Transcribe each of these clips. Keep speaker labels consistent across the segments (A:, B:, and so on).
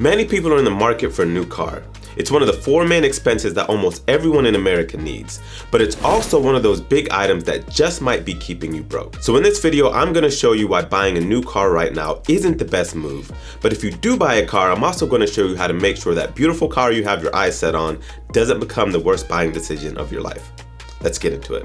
A: Many people are in the market for a new car. It's one of the 4 main expenses that almost everyone in America needs, but it's also one of those big items that just might be keeping you broke. So in this video, I'm gonna show you why buying a new car right now isn't the best move. But if you do buy a car, I'm also gonna show you how to make sure that beautiful car you have your eyes set on doesn't become the worst buying decision of your life. Let's get into it.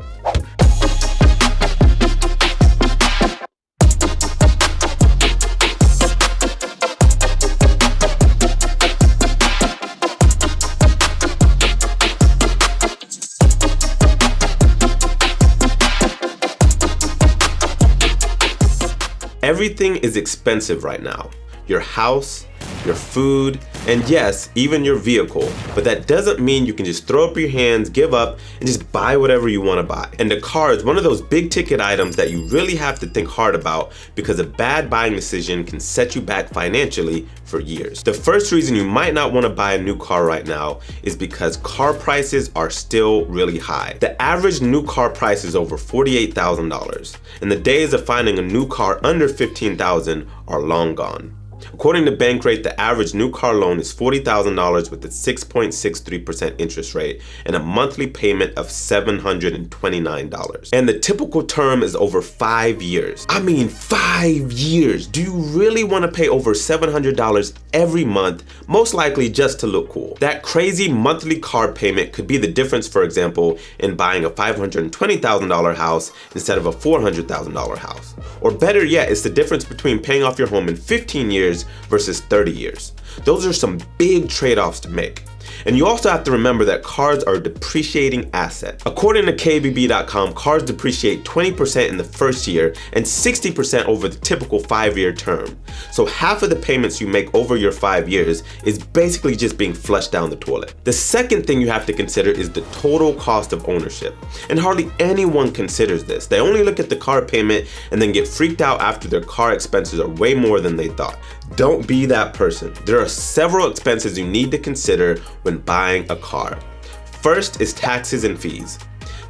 A: Everything is expensive right now. Your house, your food, and yes, even your vehicle. But that doesn't mean you can just throw up your hands, give up, and just buy whatever you want to buy. And the car is one of those big ticket items that you really have to think hard about because a bad buying decision can set you back financially for years. The first reason you might not want to buy a new car right now is because car prices are still really high. The average new car price is over $48,000, and the days of finding a new car under $15,000 are long gone. According to Bankrate, the average new car loan is $40,000 with a 6.63% interest rate and a monthly payment of $729. And the typical term is over 5 years. I mean, 5 years. Do you really want to pay over $700 every month, most likely just to look cool? That crazy monthly car payment could be the difference, for example, in buying a $520,000 house instead of a $400,000 house. Or better yet, it's the difference between paying off your home in 15 years versus 30 years. Those are some big trade-offs to make. And you also have to remember that cars are a depreciating asset. According to KBB.com, cars depreciate 20% in the first year and 60% over the typical 5-year term. So half of the payments you make over your 5 years is basically just being flushed down the toilet. The second thing you have to consider is the total cost of ownership. And hardly anyone considers this. They only look at the car payment and then get freaked out after their car expenses are way more than they thought. Don't be that person. There are several expenses you need to consider when buying a car. First is taxes and fees.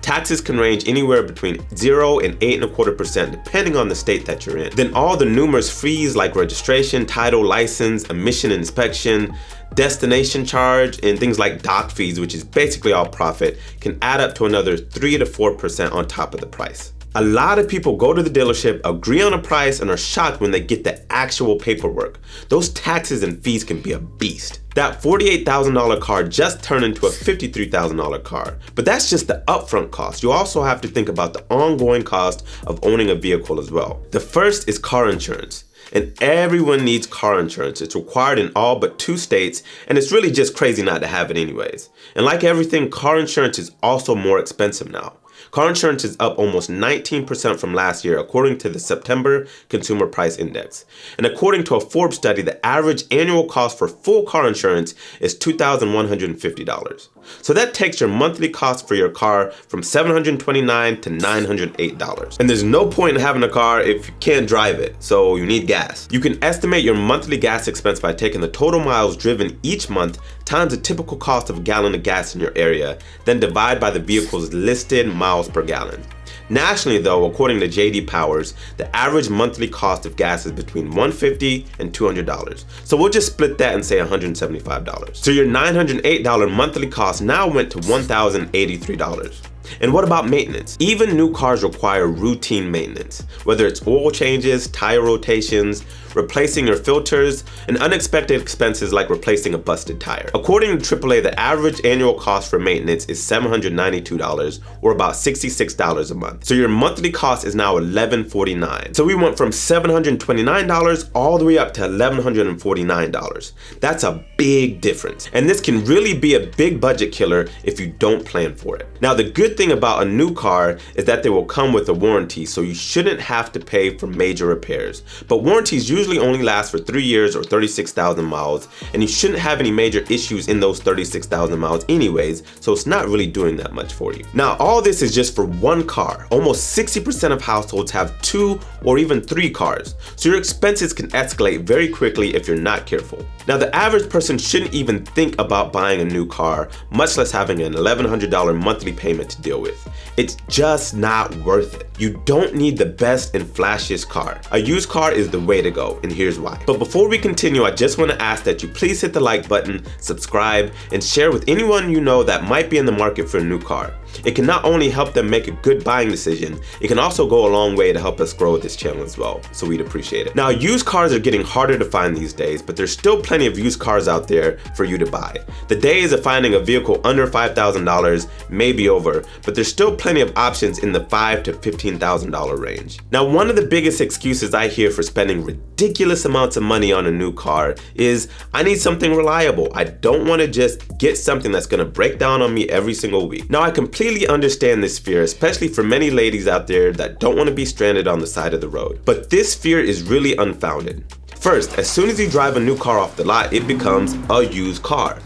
A: Taxes can range anywhere between 0 and 8.25% depending on the state that you're in. Then all the numerous fees like registration, title, license, emission inspection, destination charge, and things like dock fees, which is basically all profit, can add up to another 3 to 4% on top of the price. A lot of people go to the dealership, agree on a price, and are shocked when they get the actual paperwork. Those taxes and fees can be a beast. That $48,000 car just turned into a $53,000 car. But that's just the upfront cost. You also have to think about the ongoing cost of owning a vehicle as well. The first is car insurance. And everyone needs car insurance. It's required in all but 2 states, and it's really just crazy not to have it anyways. And like everything, car insurance is also more expensive now. Car insurance is up almost 19% from last year, according to the September Consumer Price Index. And according to a Forbes study, the average annual cost for full car insurance is $2,150. So that takes your monthly cost for your car from $729 to $908. And there's no point in having a car if you can't drive it, so you need gas. You can estimate your monthly gas expense by taking the total miles driven each month times the typical cost of a gallon of gas in your area, then divide by the vehicle's listed miles per gallon. Nationally though, according to J.D. Powers, the average monthly cost of gas is between $150 and $200. So we'll just split that and say $175. So your $908 monthly cost now went to $1,083. And what about maintenance? Even new cars require routine maintenance, whether it's oil changes, tire rotations, replacing your filters, and unexpected expenses like replacing a busted tire. According to AAA, the average annual cost for maintenance is $792, or about $66 a month. So your monthly cost is now $1,149. So we went from $729 all the way up to $1,149. That's a big difference. And this can really be a big budget killer if you don't plan for it. Now, the good thing about a new car is that they will come with a warranty, so you shouldn't have to pay for major repairs. But warranties usually only last for 3 years or 36,000 miles, and you shouldn't have any major issues in those 36,000 miles anyways, so it's not really doing that much for you. Now, all this is just for one car. Almost 60% of households have 2 or even 3 cars, so your expenses can escalate very quickly if you're not careful. Now, the average person shouldn't even think about buying a new car, much less having an $1,100 monthly payment to deal with. It's just not worth it. You don't need the best and flashiest car. A used car is the way to go, and here's why. But before we continue, I just want to ask that you please hit the like button, subscribe, and share with anyone you know that might be in the market for a new car. It can not only help them make a good buying decision, it can also go a long way to help us grow this channel as well, so we'd appreciate it. Now, used cars are getting harder to find these days, but there's still plenty of used cars out there for you to buy. The days of finding a vehicle under $5,000 may be over, but there's still plenty of options in the $5,000 to $15,000 range. Now, one of the biggest excuses I hear for spending ridiculous amounts of money on a new car is, I need something reliable. I don't want to just get something that's going to break down on me every single week. Now, I completely understand this fear, especially for many ladies out there that don't want to be stranded on the side of the road. But this fear is really unfounded. First, as soon as you drive a new car off the lot, it becomes a used car.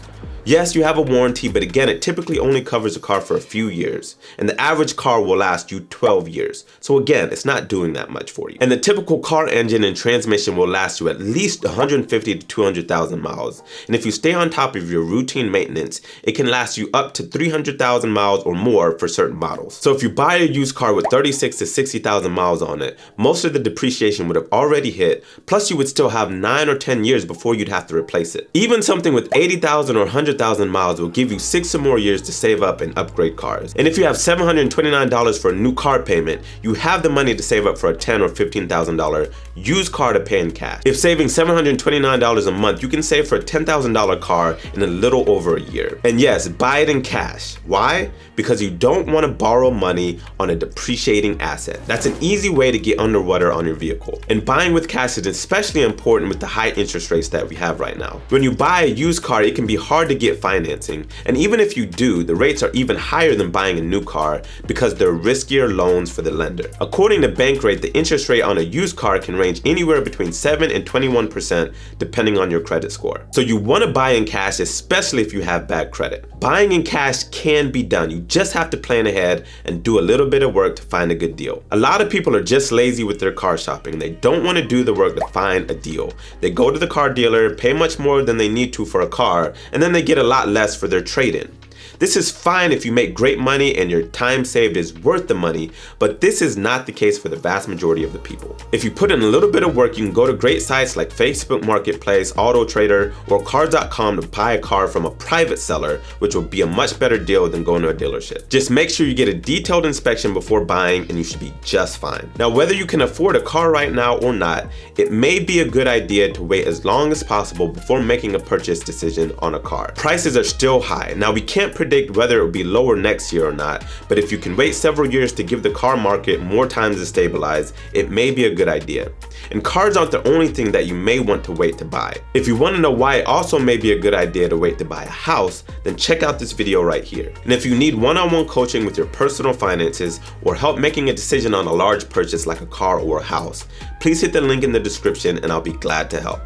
A: Yes, you have a warranty, but again, it typically only covers a car for a few years, and the average car will last you 12 years. So again, it's not doing that much for you. And the typical car engine and transmission will last you at least 150 to 200,000 miles. And if you stay on top of your routine maintenance, it can last you up to 300,000 miles or more for certain models. So if you buy a used car with 36 to 60,000 miles on it, most of the depreciation would have already hit, plus you would still have 9 or 10 years before you'd have to replace it. Even something with 80,000 or 100,000 miles will give you 6 or more years to save up and upgrade cars. And if you have $729 for a new car payment, you have the money to save up for a $10,000 or $15,000 used car to pay in cash. If saving $729 a month, you can save for a $10,000 car in a little over a year. And yes, buy it in cash. Why? Because you don't want to borrow money on a depreciating asset. That's an easy way to get underwater on your vehicle. And buying with cash is especially important with the high interest rates that we have right now. When you buy a used car, it can be hard to get financing, and even if you do, the rates are even higher than buying a new car because they're riskier loans for the lender. According to Bankrate, the interest rate on a used car can range anywhere between 7 and 21% depending on your credit score. So you want to buy in cash, especially if you have bad credit. Buying in cash can be done. You just have to plan ahead and do a little bit of work to find a good deal. A lot of people are just lazy with their car shopping. They don't want to do the work to find a deal. They go to the car dealer, pay much more than they need to for a car, and then they get a lot less for their trade-in. This is fine if you make great money and your time saved is worth the money, but this is not the case for the vast majority of the people. If you put in a little bit of work, you can go to great sites like Facebook Marketplace, Auto Trader, or Cars.com to buy a car from a private seller, which will be a much better deal than going to a dealership. Just make sure you get a detailed inspection before buying and you should be just fine. Now, whether you can afford a car right now or not, it may be a good idea to wait as long as possible before making a purchase decision on a car. Prices are still high. Now, we can't predict whether it will be lower next year or not, but if you can wait several years to give the car market more time to stabilize, it may be a good idea. And cars aren't the only thing that you may want to wait to buy. If you want to know why it also may be a good idea to wait to buy a house, then check out this video right here. And if you need one-on-one coaching with your personal finances or help making a decision on a large purchase like a car or a house, please hit the link in the description and I'll be glad to help.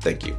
A: Thank you.